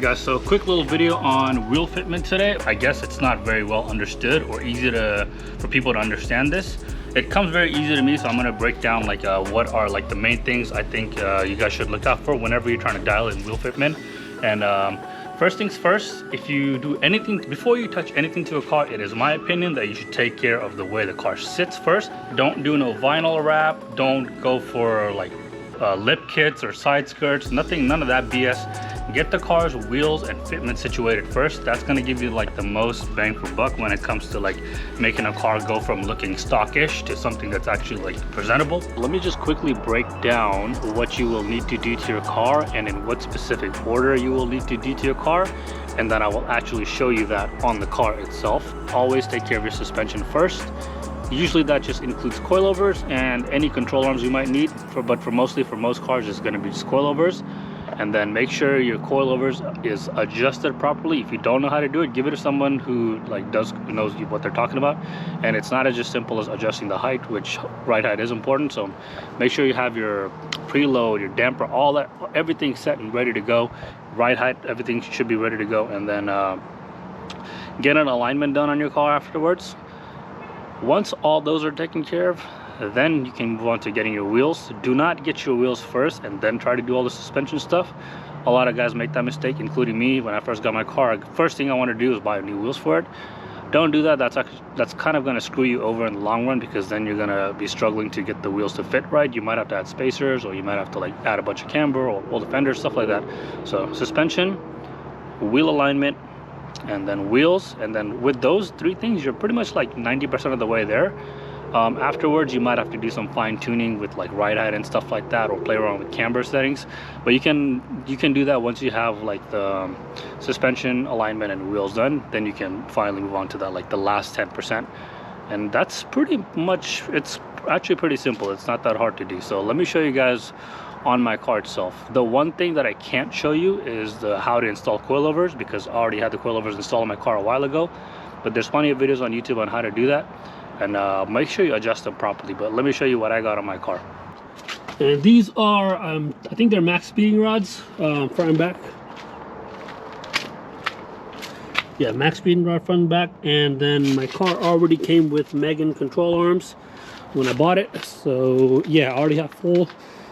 guys, so quick little video on wheel fitment today. I guess it's not very well understood or easy for people to understand this. It comes very easy to me, so I'm going to break down like what are like the main things I think you guys should look out for whenever you're trying to dial in wheel fitment. And first things first, if you do anything, before you touch anything to a car, it is my opinion that you should take care of the way the car sits first. Don't do no vinyl wrap, don't go for like lip kits or side skirts, none of that BS. Get the car's wheels and fitment situated first. That's going to give you like the most bang for buck when it comes to like making a car go from looking stockish to something that's actually like presentable. Let me just quickly break down what you will need to do to your car and in what specific order you will need to do to your car, and then I will actually show you that on the car itself. Always take care of your suspension first. Usually that just includes coilovers and any control arms you might need, but for most cars it's going to be just coilovers. And then make sure your coilovers is adjusted properly. If you don't know how to do it, give it to someone who knows what they're talking about. And it's not as simple as adjusting the height, which ride height is important. So make sure you have your preload, your damper, all that, everything set and ready to go. Ride height, everything should be ready to go. And then get an alignment done on your car afterwards. Once all those are taken care of, then you can move on to getting your wheels. Do not get your wheels first and then try to do all the suspension stuff. A lot of guys make that mistake, including me. When I first got my car, first thing I want to do is buy new wheels for it. Don't do that. That's kind of going to screw you over in the long run, because then you're going to be struggling to get the wheels to fit right. You might have to add spacers, or you might have to like add a bunch of camber or all the fenders, stuff like that. So suspension, wheel alignment, and then wheels. And then with those three things, you're pretty much like 90% of the way there. Afterwards, you might have to do some fine tuning with like ride height and stuff like that, or play around with camber settings. But you can do that once you have like the suspension, alignment, and wheels done. Then you can finally move on to that, like the last 10%. And that's pretty much, it's actually pretty simple. It's not that hard to do. So let me show you guys on my car itself. The one thing that I can't show you is how to install coilovers, because I already had the coilovers installed in my car a while ago. But there's plenty of videos on YouTube on how to do that. And make sure you adjust them properly. But let me show you what I got on my car. And these are I think they're max speeding rods, front and back. Yeah, max speeding rod front and back. And then my car already came with Megan control arms when I bought it. So yeah, I already have full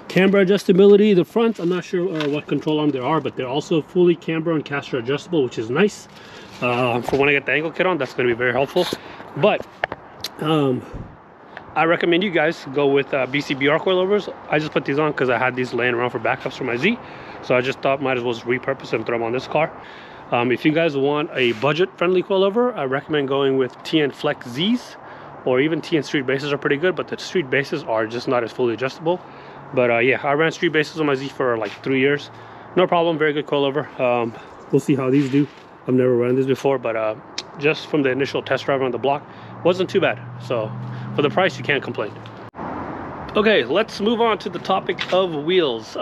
camber adjustability. The front, I'm not sure what control arm there are, but they're also fully camber and caster adjustable, which is nice. For when I get the angle kit on, that's going to be very helpful. But I recommend you guys go with BCBR coilovers. I just put these on because I had these laying around for backups for my Z, so I just thought might as well just repurpose and throw them on this car. If you guys want a budget friendly coilover, I recommend going with TN Flex Z's, or even TN Street Bases are pretty good, but the Street Bases are just not as fully adjustable. But yeah, I ran Street Bases on my Z for like 3 years, no problem. Very good coilover. We'll see how these do. I've never run this before, but just from the initial test drive on the block, wasn't too bad. So for the price, you can't complain. Okay, let's move on to the topic of wheels.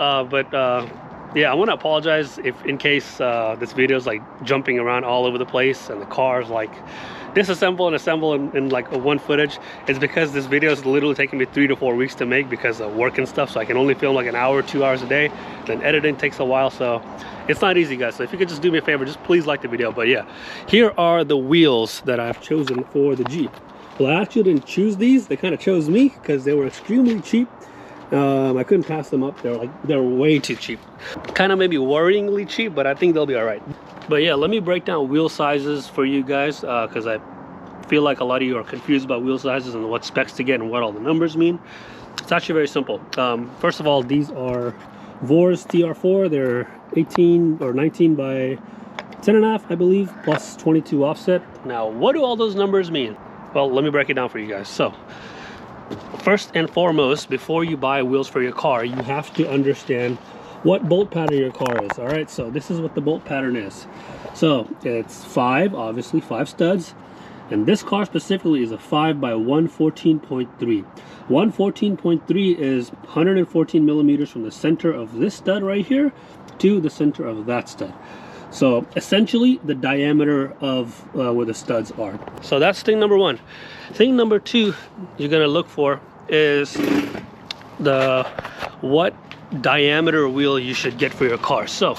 Yeah, I want to apologize if in case this video is like jumping around all over the place and the car's like disassemble and assemble in like one footage. It's because this video is literally taking me 3 to 4 weeks to make because of work and stuff. So I can only film like an hour, 2 hours a day. Then editing takes a while, so it's not easy, guys. So if you could just do me a favor, just please like the video. But yeah, here are the wheels that I've chosen for the Jeep. Well, I actually didn't choose these. They kind of chose me because they were extremely cheap. I couldn't pass them up. They're way too cheap. Kind of maybe worryingly cheap, but I think they'll be all right. But yeah, let me break down wheel sizes for you guys, because I feel like a lot of you are confused about wheel sizes and what specs to get and what all the numbers mean. It's actually very simple. First of all, these are Vors TR4. They're 18 or 19 by 10.5, I believe, plus 22 offset. Now, what do all those numbers mean? Well, let me break it down for you guys. So first and foremost, before you buy wheels for your car, you have to understand what bolt pattern your car is. All right, so this is what the bolt pattern is. So it's 5, obviously 5 studs, and this car specifically is a 5 by 114.3. 114.3 is 114 millimeters from the center of this stud right here to the center of that stud. So essentially the diameter of where the studs are. So that's thing number one. Thing number two you're gonna look for is what diameter wheel you should get for your car. So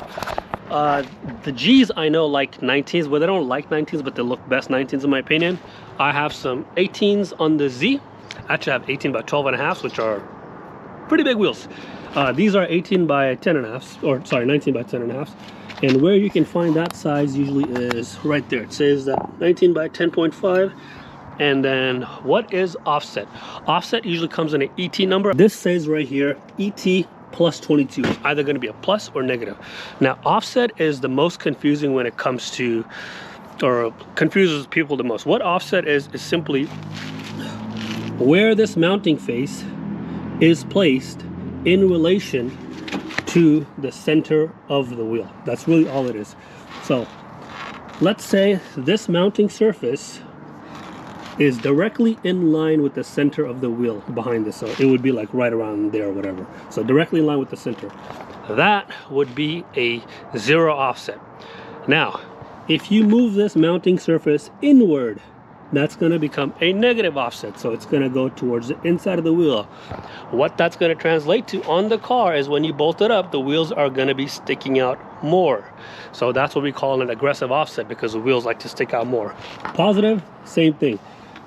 The G's I know like 19s, well they don't like 19s, but they look best 19s in my opinion. I have some 18s on the Z. Actually I have 18 by 12 and a half, which are pretty big wheels. These are 18 by 10 and a half, or sorry, 19 by 10 and a half. And where you can find that size usually is right there. It says that 19 by 10.5. And then what is offset? Offset usually comes in an ET number. This says right here, ET plus 22. It's either going to be a plus or negative. Now offset is the most confusing when it comes to, or confuses people the most. What offset is simply where this mounting face is placed in relation to the center of the wheel. That's really all it is. So let's say this mounting surface is directly in line with the center of the wheel behind this, so it would be like right around there or whatever. So directly in line with the center, that would be a 0 offset. Now if you move this mounting surface inward, that's going to become a negative offset, so it's going to go towards the inside of the wheel. What that's going to translate to on the car is when you bolt it up, the wheels are going to be sticking out more. So that's what we call an aggressive offset, because the wheels like to stick out more. Positive, same thing.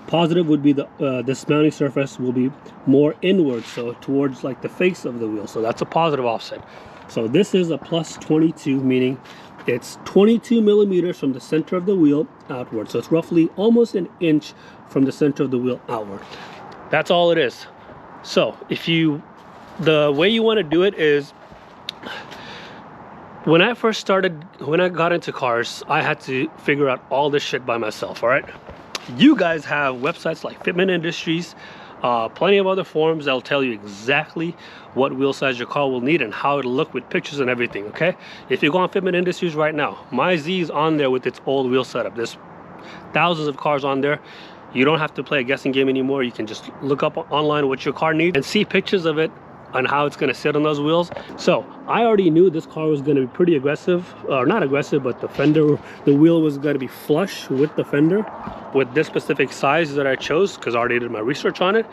Positive would be this mounting surface will be more inward, so towards like the face of the wheel. So that's a positive offset. So this is a plus 22, meaning it's 22 millimeters from the center of the wheel outward. So it's roughly almost an inch from the center of the wheel outward. That's all it is. So the way you want to do it is, when I got into cars, I had to figure out all this shit by myself, all right? You guys have websites like Fitment Industries, plenty of other forums that'll tell you exactly what wheel size your car will need and how it'll look with pictures and everything, okay? If you go on Fitment Industries right now, my Z is on there with its old wheel setup. There's thousands of cars on there. You don't have to play a guessing game anymore. You can just look up online what your car needs and see pictures of it on how it's going to sit on those wheels. So I already knew this car was going to be pretty aggressive, or not aggressive, but the wheel was going to be flush with the fender with this specific size that I chose, because I already did my research on it.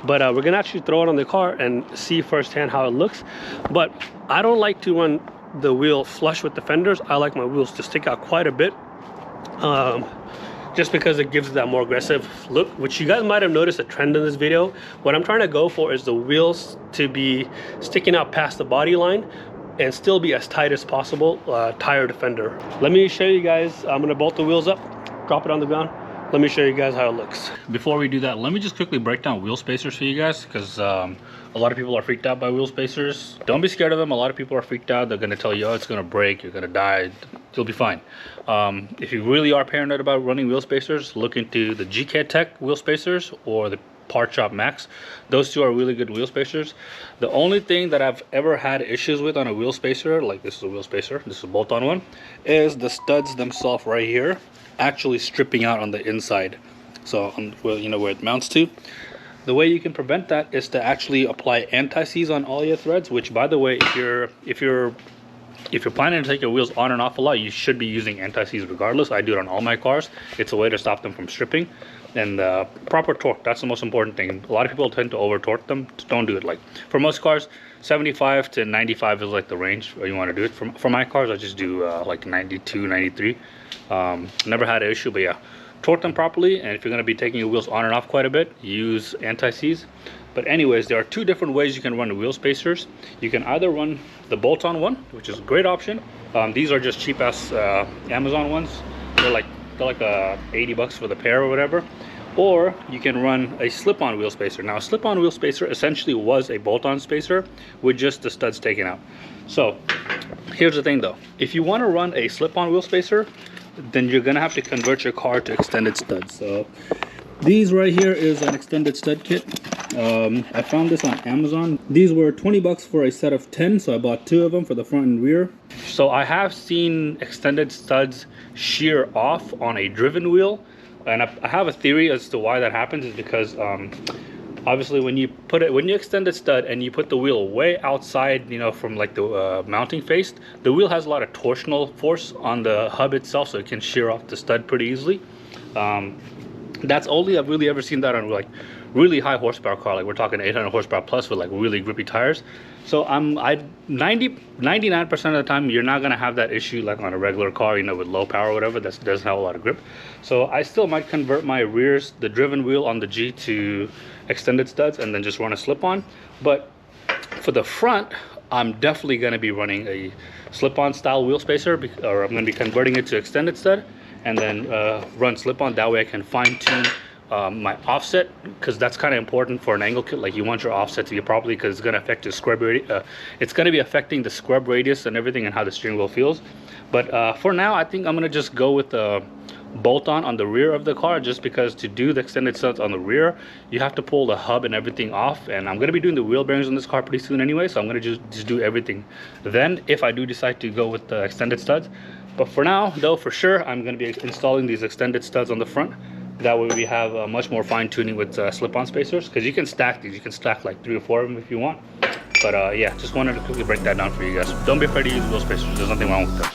But we're going to actually throw it on the car and see firsthand how it looks. But I don't like to run the wheel flush with the fenders. I like my wheels to stick out quite a bit, just because it gives that more aggressive look, which you guys might have noticed a trend in this video. What I'm trying to go for is the wheels to be sticking out past the body line and still be as tight as possible, tire to fender. Let me show you guys. I'm gonna bolt the wheels up, drop it on the ground. Let me show you guys how it looks. Before we do that, let me just quickly break down wheel spacers for you guys, because a lot of people are freaked out by wheel spacers. Don't be scared of them. A lot of people are freaked out. They're gonna tell you, oh, it's gonna break, you're gonna die. You'll be fine. If you really are paranoid about running wheel spacers, look into the GK Tech wheel spacers or the Part Shop Max. Those two are really good wheel spacers. The only thing that I've ever had issues with on a wheel spacer, like this is a wheel spacer, this is a bolt-on one, is the studs themselves right here actually stripping out on the inside. So well, you know where it mounts to. The way you can prevent that is to actually apply anti-seize on all your threads, which, by the way, if you're planning to take your wheels on and off a lot, you should be using anti-seize regardless. I do it on all my cars. It's a way to stop them from stripping. And proper torque, that's the most important thing. A lot of people tend to over torque them. Don't do it. Like for most cars, 75 to 95 is like the range where you want to do it. For my cars, I just do like 92, 93. Never had an issue, but yeah, torque them properly. And if you're going to be taking your wheels on and off quite a bit, use anti-seize. But anyways, there are two different ways you can run the wheel spacers. You can either run the bolt-on one, which is a great option. These are just cheap ass Amazon ones. They're like 80 bucks for the pair or whatever. Or you can run a slip-on wheel spacer. Now a slip-on wheel spacer essentially was a bolt-on spacer with just the studs taken out. So here's the thing though, if you want to run a slip-on wheel spacer, then you're gonna have to convert your car to extended studs. So these right here is an extended stud kit. I found this on Amazon. These were 20 bucks for a set of 10, so I bought 2 of them for the front and rear. So I have seen extended studs shear off on a driven wheel, and I have a theory as to why that happens. Is because obviously when you extend the stud and you put the wheel way outside, you know, from like the mounting face, the wheel has a lot of torsional force on the hub itself, so it can shear off the stud pretty easily. That's only I've really ever seen that on like really high horsepower car, like we're talking 800 horsepower plus with like really grippy tires. So 99% of the time you're not gonna have that issue like on a regular car, you know, with low power or whatever that doesn't have a lot of grip. So I still might convert my rears, the driven wheel on the G, to extended studs and then just run a slip-on. But for the front, I'm definitely going to be running a slip-on style wheel spacer, or I'm going to be converting it to extended stud and then run slip-on. That way I can fine-tune my offset, because that's kind of important for an angle kit. Like you want your offset to be properly, because it's going to affect the scrub radius. It's going to be affecting the scrub radius and everything and how the steering wheel feels. But for now, I think I'm going to just go with the bolt-on the rear of the car, just because to do the extended studs on the rear you have to pull the hub and everything off, and I'm going to be doing the wheel bearings on this car pretty soon anyway, so I'm going to just do everything then if I do decide to go with the extended studs. But for now though, for sure I'm going to be installing these extended studs on the front. That way we have much more fine-tuning with slip-on spacers, because you can stack these. You can stack like 3 or 4 of them if you want. But yeah, just wanted to quickly break that down for you guys. Don't be afraid to use wheel spacers. There's nothing wrong with them.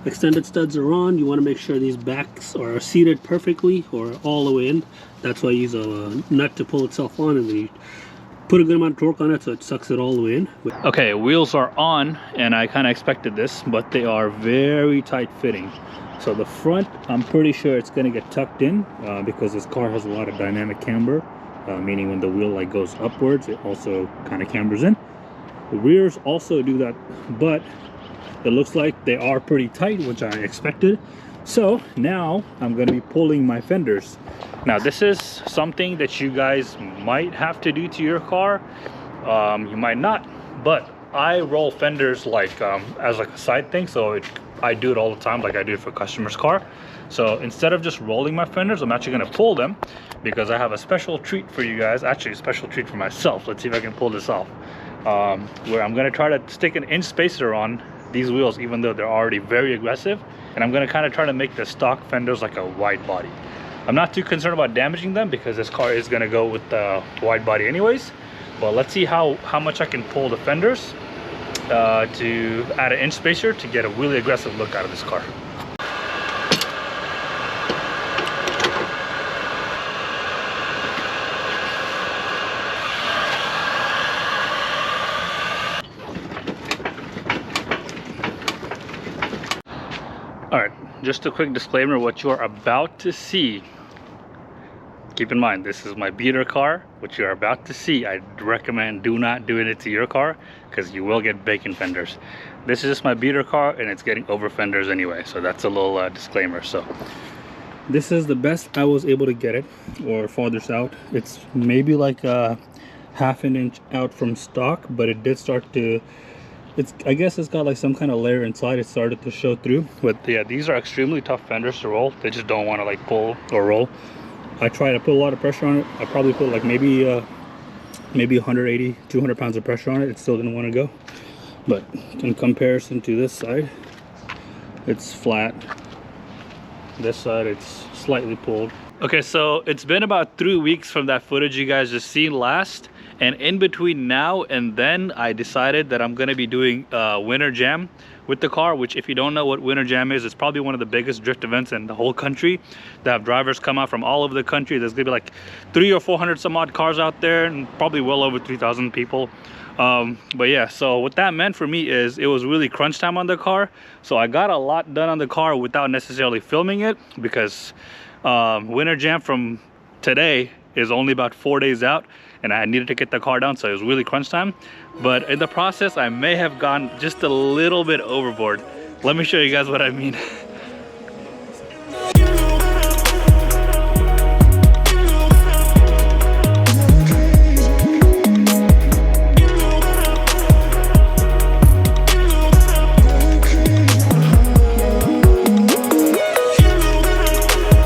Extended studs are on. You want to make sure these backs are seated perfectly or all the way in. That's why I use a nut to pull itself on, and then you put a good amount of torque on it so it sucks it all the way in. Okay, wheels are on, and I kind of expected this, but they are very tight fitting. So the front, I'm pretty sure it's going to get tucked in because this car has a lot of dynamic camber, meaning when the wheel like goes upwards, it also kind of cambers in. The rears also do that, but it looks like they are pretty tight, which I expected. So now I'm going to be pulling my fenders. Now this is something that you guys might have to do to your car. You might not, but I roll fenders like as like a side thing. So I do it all the time, like I do it for customer's car. So instead of just rolling my fenders, I'm actually going to pull them, because I have a special treat for you guys. Actually a special treat for myself. Let's see if I can pull this off. Where I'm going to try to stick an inch spacer on these wheels, even though they're already very aggressive, and I'm going to kind of try to make the stock fenders like a wide body. I'm not too concerned about damaging them because this car is going to go with the wide body anyways, but let's see how much I can pull the fenders to add an inch spacer to get a really aggressive look out of this car. Alright, just a quick disclaimer, what you are about to see, keep in mind, this is my beater car. What you are about to see, I recommend do not doing it to your car, because you will get bacon fenders. This is just my beater car, and it's getting over fenders anyway, so that's a little disclaimer. So this is the best I was able to get it, or farthest out. It's maybe like a half an inch out from stock, but it did start to, I guess it's got like some kind of layer inside. It started to show through. But yeah, these are extremely tough fenders to roll. They just don't want to like pull or roll. I try to put a lot of pressure on it. I probably put like maybe 180, 200 pounds of pressure on it. It still didn't want to go. But in comparison to this side, it's flat. This side, it's slightly pulled. Okay, so it's been about 3 weeks from that footage you guys just seen last. And in between now and then, I decided that I'm going to be doing Winter Jam with the car, which if you don't know what Winter Jam is, it's probably one of the biggest drift events in the whole country. They have drivers come out from all over the country. There's going to be like 300 or 400 some odd cars out there, and probably well over 3,000 people. But yeah, so what that meant for me is it was really crunch time on the car. So I got a lot done on the car without necessarily filming it, because Winter Jam from today is only about 4 days out, and I needed to get the car down, so it was really crunch time. But in the process, I may have gone just a little bit overboard. Let me show you guys what I mean.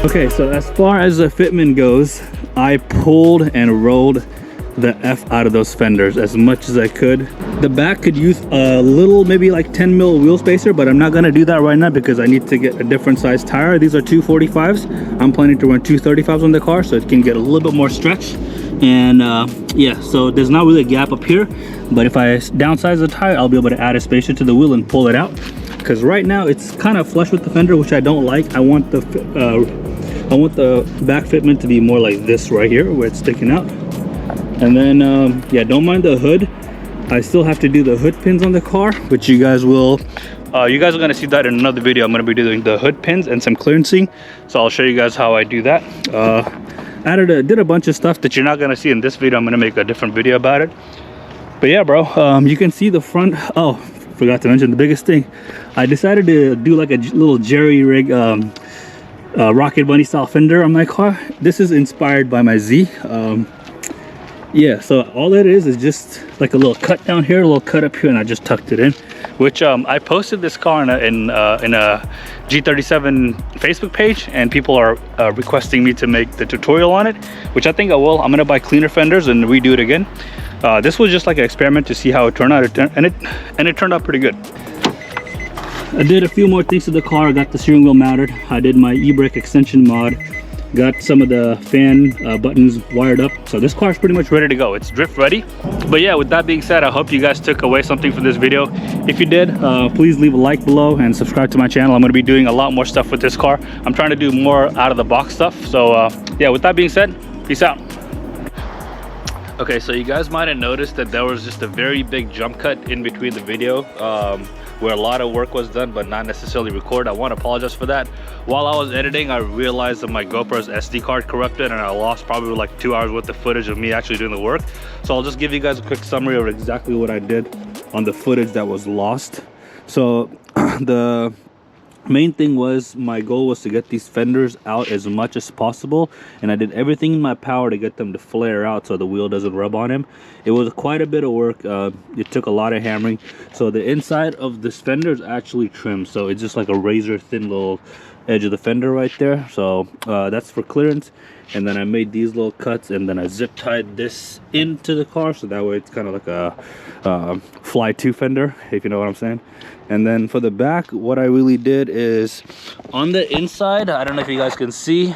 Okay, so as far as the fitment goes, I pulled and rolled the F out of those fenders as much as I could. The back could use a little, maybe like 10 mil wheel spacer, but I'm not gonna do that right now because I need to get a different size tire. These are 245s. I'm planning to run 235s on the car so it can get a little bit more stretch. And yeah, so there's not really a gap up here, but if I downsize the tire, I'll be able to add a spacer to the wheel and pull it out. Because right now it's kind of flush with the fender, which I don't like. I want the back fitment to be more like this right here, where it's sticking out. And then yeah, don't mind the hood. I still have to do the hood pins on the car, which you guys will you guys are going to see that in another video. I'm going to be doing the hood pins and some clearancing, so I'll show you guys how I do that. Did a bunch of stuff that you're not going to see in this video. I'm going to make a different video about it. But yeah, bro, you can see the front. Oh, forgot to mention the biggest thing. I decided to do like a little jerry rig Rocket Bunny style fender on my car. This is inspired by my Z. Yeah, so all it is just like a little cut down here, a little cut up here, and I just tucked it in. Which I posted this car in a G37 Facebook page, and people are requesting me to make the tutorial on it, which I think I will. I'm gonna buy cleaner fenders and redo it again. This was just like an experiment to see how it turned out, and it turned out pretty good. I did a few more things to the car. I got the steering wheel mounted. I did my e-brake extension mod. Got some of the fan buttons wired up, so this car is pretty much ready to go. It's drift ready. But yeah, with that being said, I hope you guys took away something from this video. If you did, please leave a like below and subscribe to my channel. I'm going to be doing a lot more stuff with this car. I'm trying to do more out of the box stuff. So yeah, with that being said, peace out. Okay, so you guys might have noticed that there was just a very big jump cut in between the video where a lot of work was done but not necessarily recorded. I want to apologize for that. While I was editing, I realized that my GoPro's SD card corrupted and I lost probably like 2 hours worth of footage of me actually doing the work. So I'll just give you guys a quick summary of exactly what I did on the footage that was lost. So the main thing was, my goal was to get these fenders out as much as possible, and I did everything in my power to get them to flare out so the wheel doesn't rub on him. It was quite a bit of work. It took a lot of hammering. So the inside of this fender is actually trimmed, so it's just like a razor thin little edge of the fender right there. So that's for clearance. And then I made these little cuts, and then I zip tied this into the car, so that way it's kind of like a fly to fender, if you know what I'm saying. And then for the back, what I really did is on the inside, I don't know if you guys can see,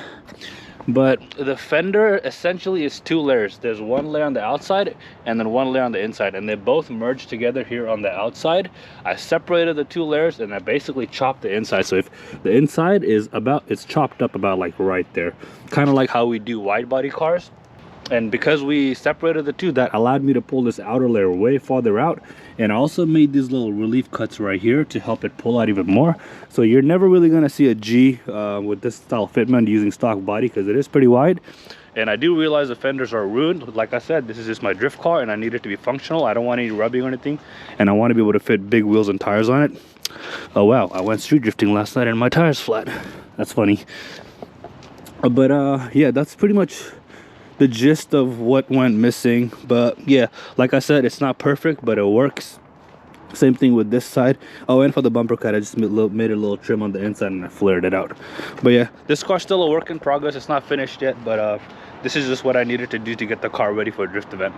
but the fender essentially is 2 layers. There's 1 layer on the outside and then 1 layer on the inside, and they both merged together here on the outside. I separated the 2 layers and I basically chopped the inside. So if the inside is it's chopped up about like right there, kind of like how we do wide body cars. And because we separated the two, that allowed me to pull this outer layer way farther out. And I also made these little relief cuts right here to help it pull out even more. So you're never really going to see a G with this style fitment using stock body, because it is pretty wide. And I do realize the fenders are ruined. Like I said, this is just my drift car and I need it to be functional. I don't want any rubbing or anything, and I want to be able to fit big wheels and tires on it. Oh wow, I went street drifting last night and my tire's flat. That's funny. But yeah, that's pretty much the gist of what went missing. But yeah, like I said, it's not perfect, but it works. Same thing with this side. Oh, and for the bumper cut, I just made a little trim on the inside and I flared it out. But yeah, this car's still a work in progress. It's not finished yet, but this is just what I needed to do to get the car ready for a drift event.